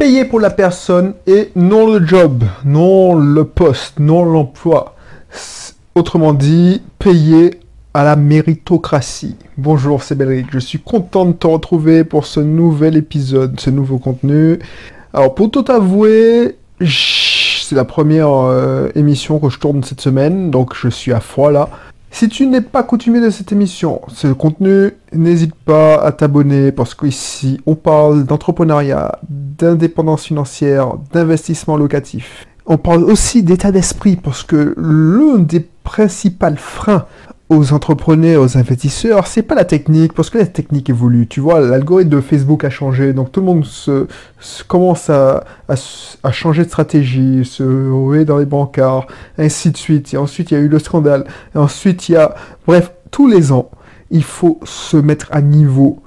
Payer pour la personne et non le job, non le poste, non l'emploi. Autrement dit, payer à la méritocratie. Bonjour, c'est Belric. Je suis content de te retrouver pour ce nouvel épisode, ce nouveau contenu. Alors, pour tout avouer, c'est la première émission que je tourne cette semaine, donc je suis à froid là. Si tu n'es pas coutumier de cette émission, ce contenu, n'hésite pas à t'abonner parce qu'ici, on parle d'entrepreneuriat, d'indépendance financière, d'investissement locatif. On parle aussi d'état d'esprit parce que l'un des principaux freins aux entrepreneurs, aux investisseurs, c'est pas la technique, parce que la technique évolue. Tu vois, l'algorithme de Facebook a changé, donc tout le monde commence à changer de stratégie, se rouer dans les brancards, ainsi de suite. Et ensuite, il y a eu le scandale. Et ensuite, il y a... Bref, tous les ans, il faut se mettre à niveau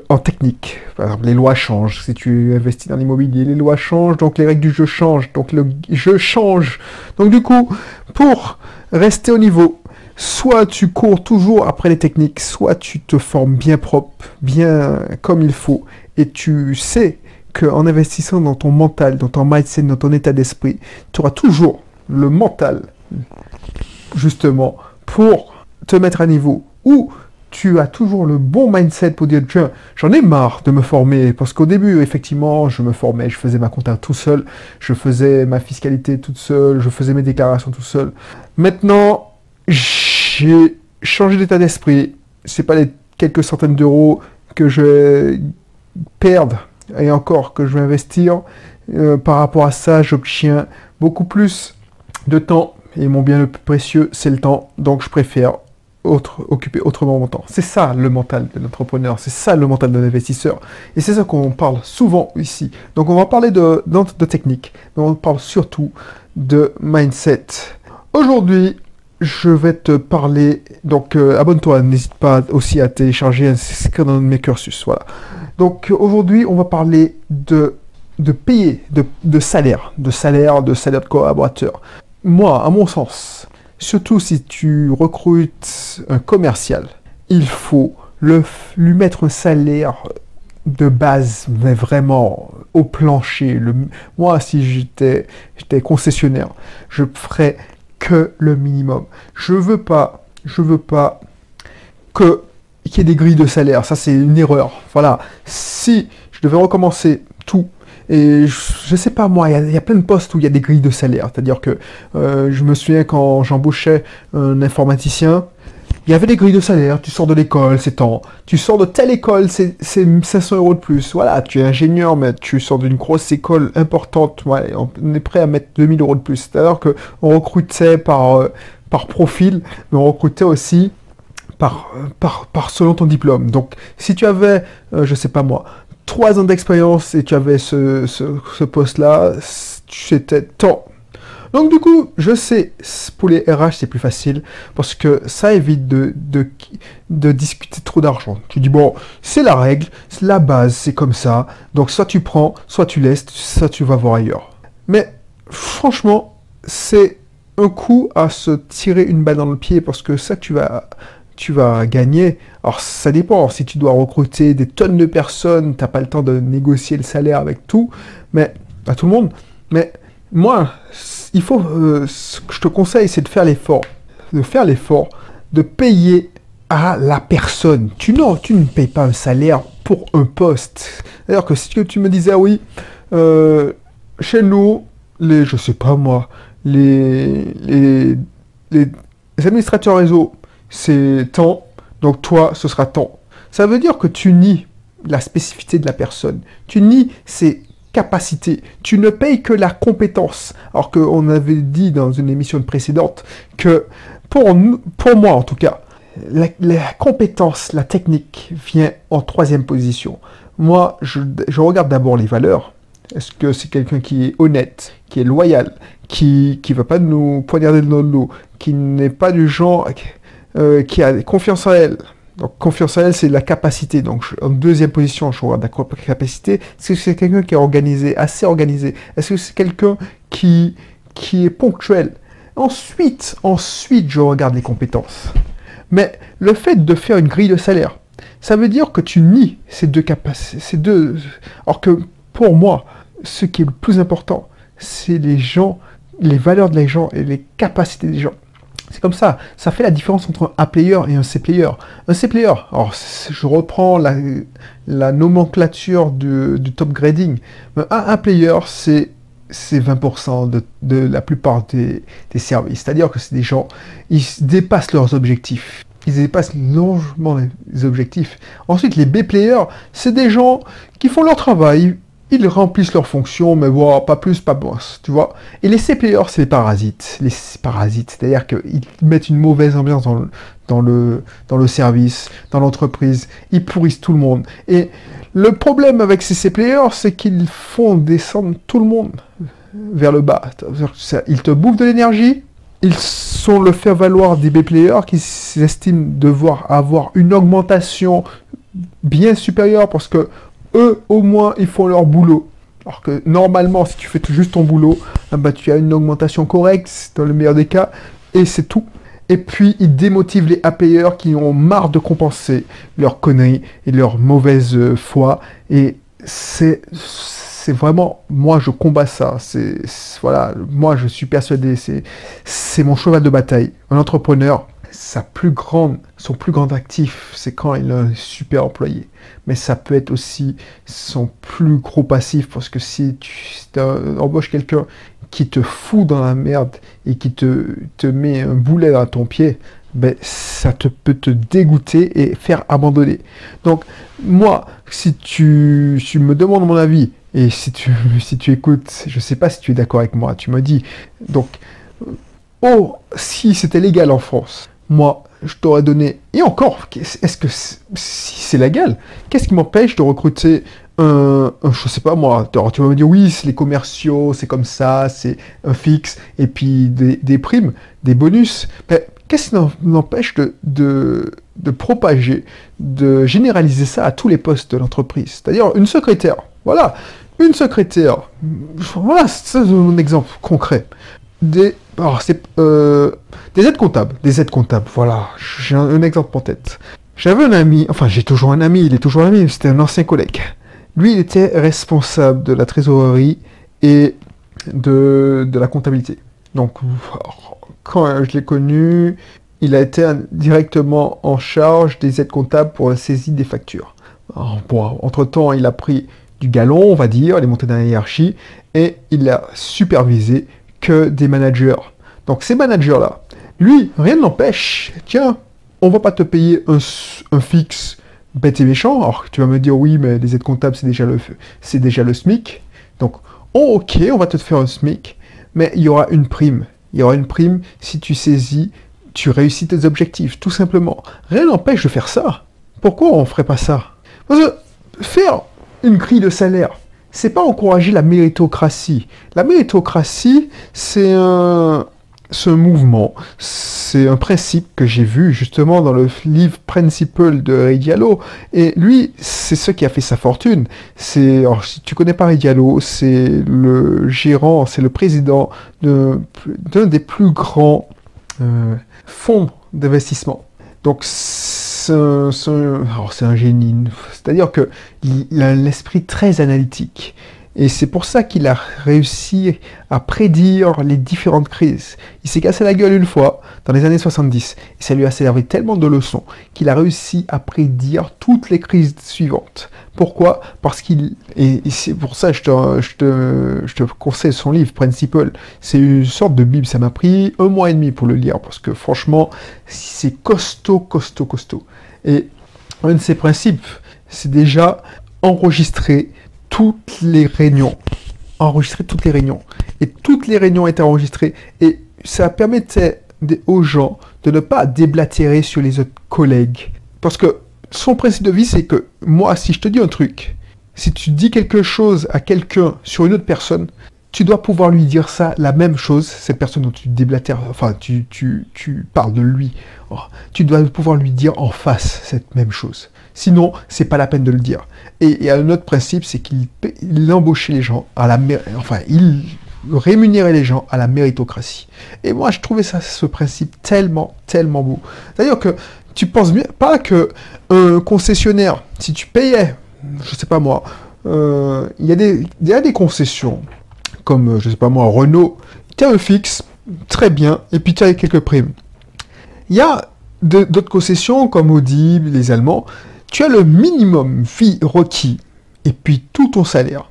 en technique. Par exemple, les lois changent. Si tu investis dans l'immobilier, les lois changent, donc les règles du jeu changent, donc le jeu change. Donc du coup, pour rester au niveau, soit tu cours toujours après les techniques, soit tu te formes bien propre, bien comme il faut, et tu sais qu'en investissant dans ton mental, dans ton mindset, dans ton état d'esprit, tu auras toujours le mental, justement, pour te mettre à niveau, ou tu as toujours le bon mindset pour dire, tiens, j'en ai marre de me former, parce qu'au début, effectivement, je me formais, je faisais ma compta tout seul, je faisais ma fiscalité toute seule, je faisais mes déclarations tout seul. Maintenant, j'ai changé d'état d'esprit. C'est pas les quelques centaines d'euros que je vais perdre et encore que je vais investir. Par rapport à ça, j'obtiens beaucoup plus de temps et mon bien le plus précieux, c'est le temps. Donc, je préfère occuper autrement mon temps. C'est ça le mental de l'entrepreneur, c'est ça le mental de l'investisseur. Et c'est ça qu'on parle souvent ici. Donc, on va parler de technique, mais on parle surtout de mindset. Aujourd'hui, je vais te parler, donc abonne-toi, n'hésite pas aussi à télécharger, inscrire dans mes cursus, voilà. Donc aujourd'hui, on va parler de payer, de salaire de collaborateur. Moi, à mon sens, surtout si tu recrutes un commercial, il faut lui mettre un salaire de base, mais vraiment au plancher. Moi, si j'étais concessionnaire, je ferais que le minimum. Je veux pas qu'il y ait des grilles de salaire. Ça, c'est une erreur. Voilà. Si je devais recommencer tout, et je sais pas moi, il y a plein de postes où il y a des grilles de salaire. C'est-à-dire que je me souviens quand j'embauchais un informaticien, il y avait des grilles de salaire, tu sors de l'école, c'est tant. Tu sors de telle école, c'est 500 euros de plus. Voilà, tu es ingénieur, mais tu sors d'une grosse école importante. Ouais, on est prêt à mettre 2000 euros de plus. C'est-à-dire qu'on recrutait par profil, mais on recrutait aussi par selon ton diplôme. Donc, si tu avais, je sais pas moi, 3 ans d'expérience et tu avais ce poste-là, c'était tant. Donc du coup, je sais, pour les RH, c'est plus facile, parce que ça évite de discuter trop d'argent. Tu dis, bon, c'est la règle, c'est la base, c'est comme ça, donc soit tu prends, soit tu laisses, soit tu vas voir ailleurs. Mais franchement, c'est un coup à se tirer une balle dans le pied, parce que ça, tu vas gagner. Alors ça dépend, si tu dois recruter des tonnes de personnes, t'as pas le temps de négocier le salaire avec tout, mais à tout le monde, mais moi, il faut, ce que je te conseille, c'est de faire l'effort, de payer à la personne. Tu ne payes pas un salaire pour un poste. D'ailleurs que si tu me disais, ah oui, chez nous, je sais pas moi, les administrateurs réseau, c'est tant, donc toi, ce sera tant. Ça veut dire que tu nies la spécificité de la personne. Tu nies ses capacité. Tu ne payes que la compétence. Alors qu'on avait dit dans une émission précédente que, pour moi en tout cas, la compétence, la technique vient en 3e position. Moi, je regarde d'abord les valeurs. Est-ce que c'est quelqu'un qui est honnête, qui est loyal, qui va pas nous poignarder dans le dos, qui n'est pas du genre qui a confiance en elle. Donc, confiance en elle, c'est la capacité. Donc, en 2e position, je regarde la capacité. Est-ce que c'est quelqu'un qui est organisé, assez organisé? Est-ce que c'est quelqu'un qui est ponctuel? Ensuite, je regarde les compétences. Mais le fait de faire une grille de salaire, ça veut dire que tu nies ces deux capacités. Alors que pour moi, ce qui est le plus important, c'est les gens, les valeurs des gens et les capacités des gens. C'est comme ça fait la différence entre un A-player et un C-player. Un C-player, alors je reprends la nomenclature du top grading. Un A-player, c'est 20% de la plupart des services. C'est-à-dire que c'est des gens, ils dépassent leurs objectifs. Ils dépassent largement les objectifs. Ensuite, les B-players, c'est des gens qui font leur travail, ils remplissent leurs fonctions, mais bon, pas plus, pas moins, tu vois. Et les C-players, c'est les parasites. Les parasites, c'est-à-dire qu'ils mettent une mauvaise ambiance dans le service, dans l'entreprise. Ils pourrissent tout le monde. Et le problème avec ces C-players, c'est qu'ils font descendre tout le monde vers le bas. Ils te bouffent de l'énergie. Ils sont le faire-valoir des B-players qui s'estiment devoir avoir une augmentation bien supérieure parce que eux, au moins, ils font leur boulot. Alors que normalement, si tu fais juste ton boulot, bah, tu as une augmentation correcte, dans le meilleur des cas, et c'est tout. Et puis, ils démotivent les A-players qui ont marre de compenser leurs conneries et leur mauvaise foi. Et c'est vraiment, moi, je combats ça. Voilà, moi, je suis persuadé, c'est mon cheval de bataille. Un entrepreneur, son plus grand actif, c'est quand il a un super employé. Mais ça peut être aussi son plus gros passif, parce que si tu embauches quelqu'un qui te fout dans la merde et qui te met un boulet dans ton pied, ben, ça peut te dégoûter et faire abandonner. Donc, moi, si tu me demandes mon avis, et si tu écoutes, je sais pas si tu es d'accord avec moi, tu me dis, donc, oh, si c'était légal en France, moi, je t'aurais donné... Et encore, est-ce que si c'est légal, qu'est-ce qui m'empêche de recruter je sais pas moi, tu vas me dire, oui, c'est les commerciaux, c'est comme ça, c'est un fixe, et puis des primes, des bonus. Mais qu'est-ce qui m'empêche de propager, de généraliser ça à tous les postes de l'entreprise? C'est-à-dire une secrétaire, voilà, une secrétaire, voilà, c'est un exemple concret. Des aides comptables, voilà, j'ai un exemple en tête. J'avais un ami, enfin j'ai toujours un ami, il est toujours un ami, c'était un ancien collègue. Lui, il était responsable de la trésorerie et de la comptabilité. Donc, quand je l'ai connu, il a été directement en charge des aides comptables pour la saisie des factures. Alors, bon, entre-temps, il a pris du galon, on va dire, il est monté dans la hiérarchie, et il a supervisé que des managers. Donc ces managers-là, lui, rien ne l'empêche. Tiens, on va pas te payer un fixe bête et méchant. Alors tu vas me dire, oui, mais les aides comptables, c'est déjà le SMIC. Donc, oh, ok, on va te faire un SMIC, mais il y aura une prime. Il y aura une prime si tu saisis, tu réussis tes objectifs, tout simplement. Rien n'empêche de faire ça. Pourquoi on ferait pas ça? Parce que faire une grille de salaire, c'est pas encourager la méritocratie. La méritocratie, c'est un mouvement, c'est un principe que j'ai vu justement dans le livre Principle de Ray Diallo. Et lui, c'est ce qui a fait sa fortune. Alors, si tu connais pas Ray Diallo, c'est le gérant, c'est le président d'un des plus grands fonds d'investissement. Donc, c'est un génie. C'est-à-dire qu'il a l'esprit très analytique. Et c'est pour ça qu'il a réussi à prédire les différentes crises. Il s'est cassé la gueule une fois, dans les années 70, et ça lui a servi tellement de leçons qu'il a réussi à prédire toutes les crises suivantes. Pourquoi? Parce et c'est pour ça que je te conseille son livre, Principle. C'est une sorte de bible, ça m'a pris 1 mois et demi pour le lire, parce que franchement, c'est costaud. Et un de ses principes, c'est déjà enregistrer toutes les réunions. Et toutes les réunions étaient enregistrées. Et ça permettait aux gens de ne pas déblatérer sur les autres collègues. Parce que son principe de vie, c'est que moi, si je te dis un truc, si tu dis quelque chose à quelqu'un sur une autre personne, tu dois pouvoir lui dire ça, la même chose, cette personne dont tu déblatères, enfin, tu parles de lui. Oh, tu dois pouvoir lui dire en face cette même chose. Sinon, c'est pas la peine de le dire. Et il y a un autre principe, c'est qu'il embauchait les gens il rémunérait les gens à la méritocratie. Et moi, je trouvais ce principe tellement beau. C'est-à-dire que tu penses bien, pas que un concessionnaire, si tu payais, je sais pas moi, il y a des concessions, comme, je sais pas moi, Renault, tu as un fixe, très bien, et puis tu as quelques primes. Il y a d'autres concessions, comme Audi, les Allemands, tu as le minimum vie requis, et puis tout ton salaire,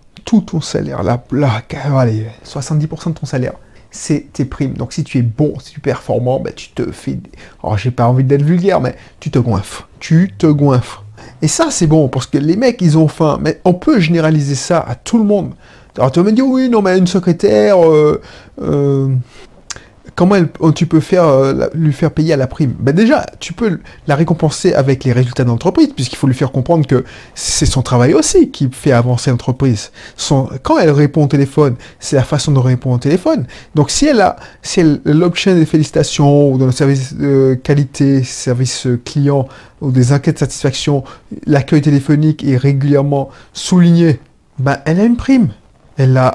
allez, 70% de ton salaire, c'est tes primes. Donc si tu es bon, si tu es performant, ben, tu te fais... Alors j'ai pas envie d'être vulgaire, mais tu te goinfres. Et ça, c'est bon, parce que les mecs, ils ont faim. Mais on peut généraliser ça à tout le monde. Alors tu vas me dire, oui, non, mais une secrétaire... comment tu peux lui faire payer à la prime? Ben déjà, tu peux la récompenser avec les résultats de l'entreprise, puisqu'il faut lui faire comprendre que c'est son travail aussi qui fait avancer l'entreprise. Quand elle répond au téléphone, c'est la façon de répondre au téléphone. Donc si elle l'obtient des félicitations, ou dans le service qualité, service client, ou des enquêtes de satisfaction, l'accueil téléphonique est régulièrement souligné, ben elle a une prime. Je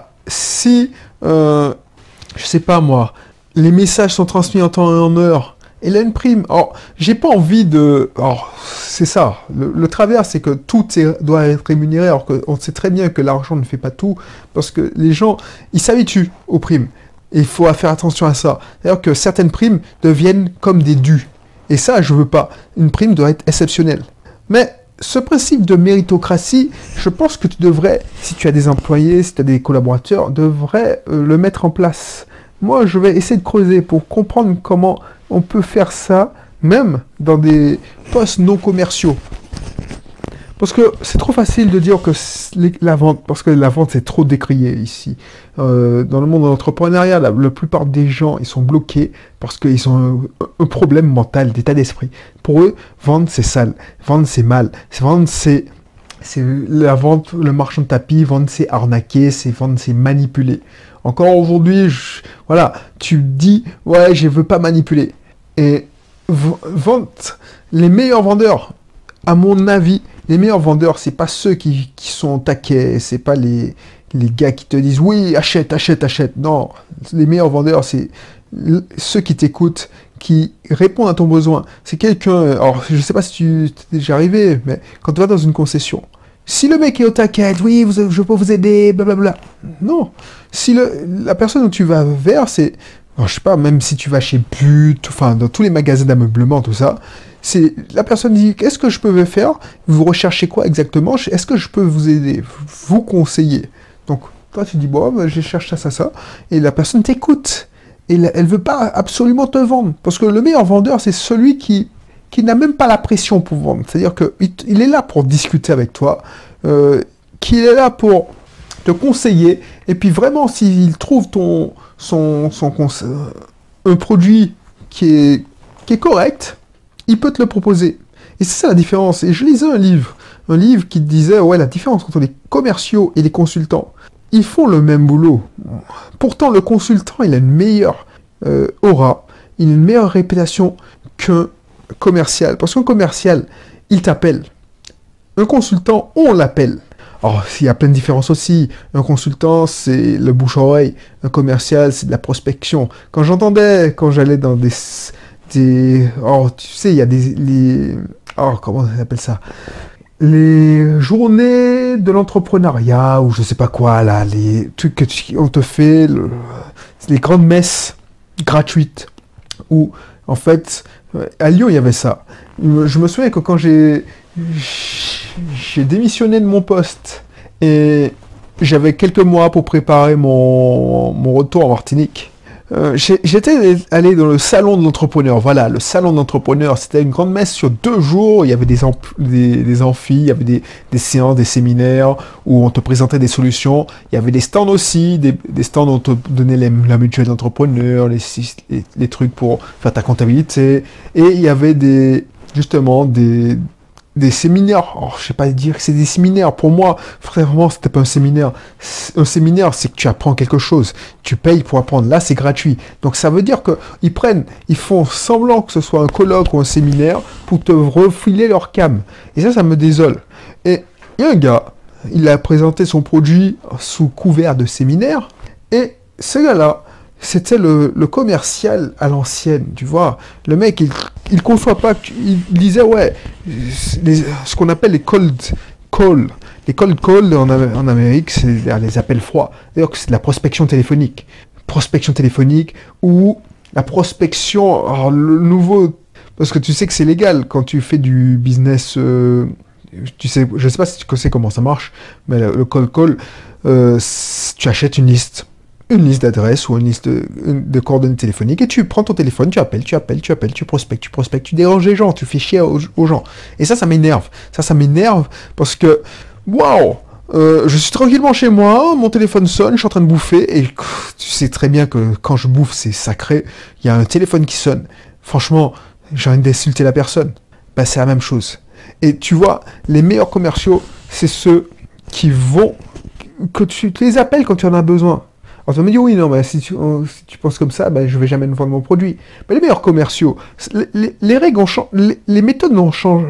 sais pas moi, les messages sont transmis en temps et en heure. Elle a une prime. Alors, j'ai pas envie de... Alors, c'est ça. Le travers, c'est que tout doit être rémunéré, alors qu'on sait très bien que l'argent ne fait pas tout, parce que les gens, ils s'habituent aux primes. Et il faut faire attention à ça. D'ailleurs que certaines primes deviennent comme des dus. Et ça, je veux pas. Une prime doit être exceptionnelle. Mais ce principe de méritocratie, je pense que tu devrais, si tu as des employés, si tu as des collaborateurs, devrais le mettre en place. Moi, je vais essayer de creuser pour comprendre comment on peut faire ça, même dans des postes non commerciaux. Parce que c'est trop facile de dire que la vente, parce que la vente c'est trop décrié ici. Dans le monde de l'entrepreneuriat, la plupart des gens, ils sont bloqués parce qu'ils ont un problème mental, d'état d'esprit. Pour eux, vendre c'est sale, vendre c'est mal, vendre c'est la vente, le marchand de tapis, vendre c'est arnaquer, vendre c'est manipuler. Encore aujourd'hui, voilà, tu dis, ouais, je veux pas manipuler. Et vente, les meilleurs vendeurs, à mon avis, les meilleurs vendeurs, c'est pas ceux qui sont taquets, c'est pas les gars qui te disent, oui, achète. Non, les meilleurs vendeurs, c'est ceux qui t'écoutent, qui répondent à ton besoin. C'est quelqu'un, alors je sais pas si tu t'es déjà arrivé, mais quand tu vas dans une concession, si le mec est au taquet, oui, je peux vous aider, blablabla. Non. Si la personne où tu vas vers, c'est, alors, je sais pas, même si tu vas chez But, enfin, dans tous les magasins d'ameublement, tout ça, c'est, la personne dit, qu'est-ce que je peux faire? Vous recherchez quoi exactement? Est-ce que je peux vous aider? Vous conseiller? Donc, toi, tu dis, bon, ben, je cherche ça. Et la personne t'écoute. Et elle veut pas absolument te vendre. Parce que le meilleur vendeur, c'est celui qui n'a même pas la pression pour vendre. C'est-à-dire qu'il est là pour discuter avec toi, qu'il est là pour te conseiller, et puis vraiment, s'il trouve un produit qui est correct, il peut te le proposer. Et c'est ça la différence. Et je lisais un livre qui disait, ouais, la différence entre les commerciaux et les consultants, ils font le même boulot. Pourtant, le consultant, il a une meilleure aura, il a une meilleure réputation qu'un commercial. Parce qu'un commercial, il t'appelle. Un consultant, on l'appelle. Alors, il y a plein de différences aussi. Un consultant, c'est le bouche-oreille. Un commercial, c'est de la prospection. Quand j'allais dans oh, tu sais, il y a comment on appelle ça? Les journées de l'entrepreneuriat, ou je sais pas quoi, là, les trucs qu'on te fait, les grandes messes gratuites, où, en fait, à Lyon, il y avait ça. Je me souviens que quand j'ai démissionné de mon poste, et j'avais quelques mois pour préparer mon retour en Martinique. J'étais allé dans le salon de l'entrepreneur. Voilà, le salon de l'entrepreneur, c'était une grande messe sur 2 jours. Il y avait des amphis, il y avait des séances, des séminaires où on te présentait des solutions. Il y avait des stands aussi, des stands où on te donnait la mutuelle d'entrepreneur, les trucs pour faire ta comptabilité. Et il y avait justement des séminaires. Alors, je sais pas dire que c'est des séminaires. Pour moi, vraiment, c'était pas un séminaire. Un séminaire, c'est que tu apprends quelque chose. Tu payes pour apprendre. Là, c'est gratuit. Donc, ça veut dire que ils font semblant que ce soit un colloque ou un séminaire pour te refiler leur cam. Et ça me désole. Et il y a un gars, il a présenté son produit sous couvert de séminaire. Et ce gars-là, c'était le commercial à l'ancienne, tu vois. Le mec, il conçoit pas, il disait, ouais, ce qu'on appelle les cold call, Les cold calls en Amérique, c'est les appels froids. D'ailleurs, c'est de la prospection téléphonique. Prospection téléphonique ou la prospection, alors le nouveau, parce que tu sais que c'est légal quand tu fais du business, tu sais, je sais pas si tu sais comment ça marche, mais le cold call, tu achètes une liste d'adresses ou une liste de coordonnées téléphoniques et tu prends ton téléphone, tu appelles, tu prospectes, tu déranges les gens, tu fais chier aux gens. Et ça m'énerve. Ça m'énerve parce que, waouh, je suis tranquillement chez moi, mon téléphone sonne, je suis en train de bouffer et tu sais très bien que quand je bouffe, c'est sacré. Il y a un téléphone qui sonne. Franchement, j'ai envie d'insulter la personne. Bah, c'est la même chose. Et tu vois, les meilleurs commerciaux, c'est ceux qui vont, que tu les appelles quand tu en as besoin. Alors tu vas me dire, oui, non, bah, si tu penses comme ça, bah, je vais jamais vendre mon produit. Mais les meilleurs commerciaux, les règles ont changé, les méthodes ont changé,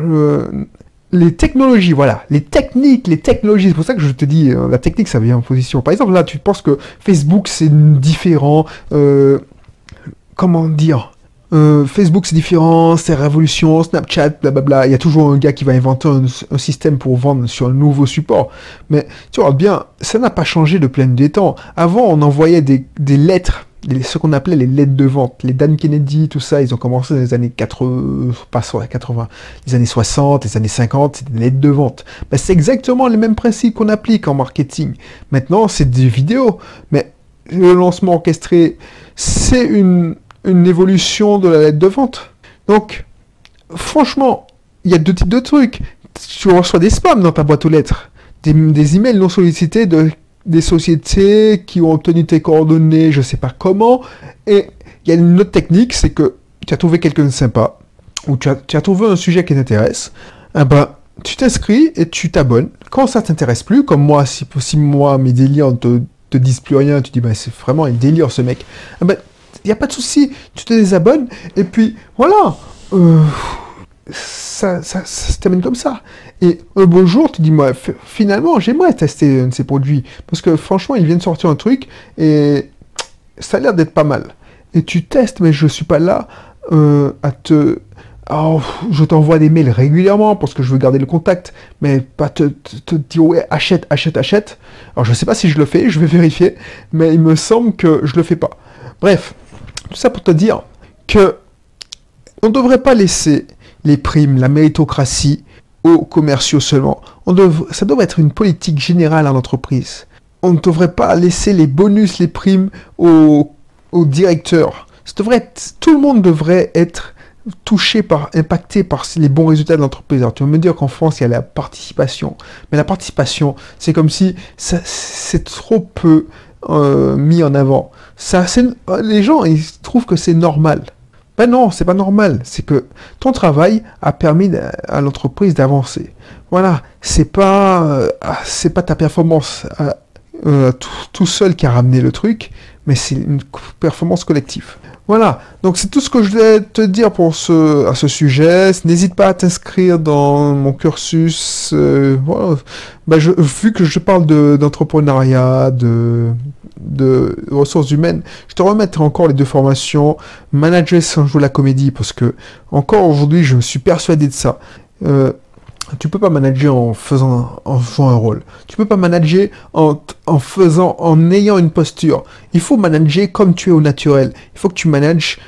les technologies, voilà, les technologies, c'est pour ça que je te dis, la technique, ça vient en position. Par exemple, là, tu penses que Facebook, c'est différent, comment dire, Facebook c'est différent, c'est révolution, Snapchat, blablabla. Il y a toujours un gars qui va inventer un système pour vendre sur un nouveau support. Mais tu vois bien, ça n'a pas changé de plein des temps. Avant, on envoyait des lettres, ce qu'on appelait les lettres de vente. Les Dan Kennedy, tout ça, ils ont commencé dans les années 80, les années 60, les années 50, c'est des lettres de vente. Ben, c'est exactement les mêmes principes qu'on applique en marketing. Maintenant, c'est des vidéos. Mais le lancement orchestré, c'est une évolution de la lettre de vente. Donc, franchement, il y a deux types de trucs. Tu reçois des spams dans ta boîte aux lettres, des emails non sollicités des sociétés qui ont obtenu tes coordonnées, je sais pas comment. Et il y a une autre technique, c'est que tu as trouvé quelqu'un de sympa, ou tu as trouvé un sujet qui t'intéresse, eh ben, tu t'inscris et tu t'abonnes. Quand ça t'intéresse plus, comme moi, si moi, mes délires te disent plus rien, tu dis, ben, c'est vraiment un délire ce mec, eh ben, il n'y a pas de souci, tu te désabonnes, et puis voilà, ça se termine comme ça. Et un beau jour, tu dis, moi, finalement, j'aimerais tester un de ces produits, parce que franchement, ils viennent de sortir un truc, et ça a l'air d'être pas mal. Et tu testes, mais je suis pas là à te... Oh, je t'envoie des mails régulièrement parce que je veux garder le contact, mais pas te dire ouais, achète. Alors je sais pas si je le fais, je vais vérifier, mais il me semble que je le fais pas. Bref, tout ça pour te dire que on ne devrait pas laisser les primes, la méritocratie aux commerciaux seulement. Ça devrait être une politique générale en entreprise. On ne devrait pas laisser les bonus, les primes aux directeurs. Tout le monde devrait être impacté par les bons résultats de l'entreprise. Alors tu vas me dire qu'en France, il y a la participation. Mais la participation, c'est comme si c'est trop peu mis en avant. Les gens, ils trouvent que c'est normal. Ben non, c'est pas normal. C'est que ton travail a permis à l'entreprise d'avancer. Voilà, c'est pas ta performance tout seul qui a ramené le truc, mais c'est une performance collective. Voilà, donc c'est tout ce que je voulais te dire à ce sujet. N'hésite pas à t'inscrire dans mon cursus. Voilà. Ben vu que je parle d'entrepreneuriat, de ressources humaines, je te remettrai encore les deux formations. Manager sans jouer la comédie, parce que encore aujourd'hui, je me suis persuadé de ça. Tu peux pas manager en jouant un rôle. Tu peux pas manager en ayant une posture. Il faut manager comme tu es au naturel. Il faut que tu manages,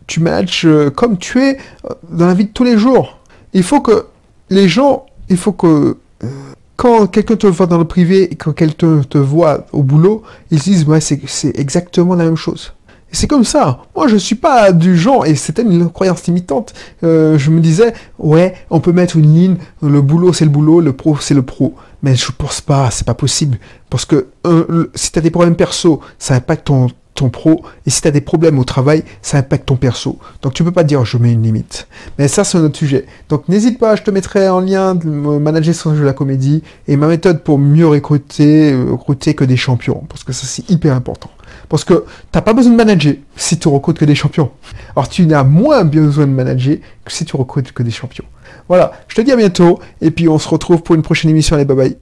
tu manages comme tu es dans la vie de tous les jours. Il faut que quand quelqu'un te voit dans le privé et quand quelqu'un te voit au boulot, ils se disent, ouais, c'est exactement la même chose. Et c'est comme ça. Moi, je suis pas du genre, et c'était une croyance limitante. Je me disais, ouais, on peut mettre une ligne, le boulot c'est le boulot, le pro c'est le pro. Mais je pense pas, c'est pas possible. Parce que si t'as des problèmes perso, ça impacte ton pro, et si t'as des problèmes au travail, ça impacte ton perso. Donc tu peux pas dire, je mets une limite. Mais ça, c'est un autre sujet. Donc n'hésite pas, je te mettrai en lien de manager sans jeu la comédie, et ma méthode pour mieux recruter que des champions. Parce que ça, c'est hyper important. Parce que t'as pas besoin de manager si tu recrutes que des champions. Alors tu n'as moins besoin de manager que si tu recrutes que des champions. Voilà, je te dis à bientôt, et puis on se retrouve pour une prochaine émission. Allez, bye bye.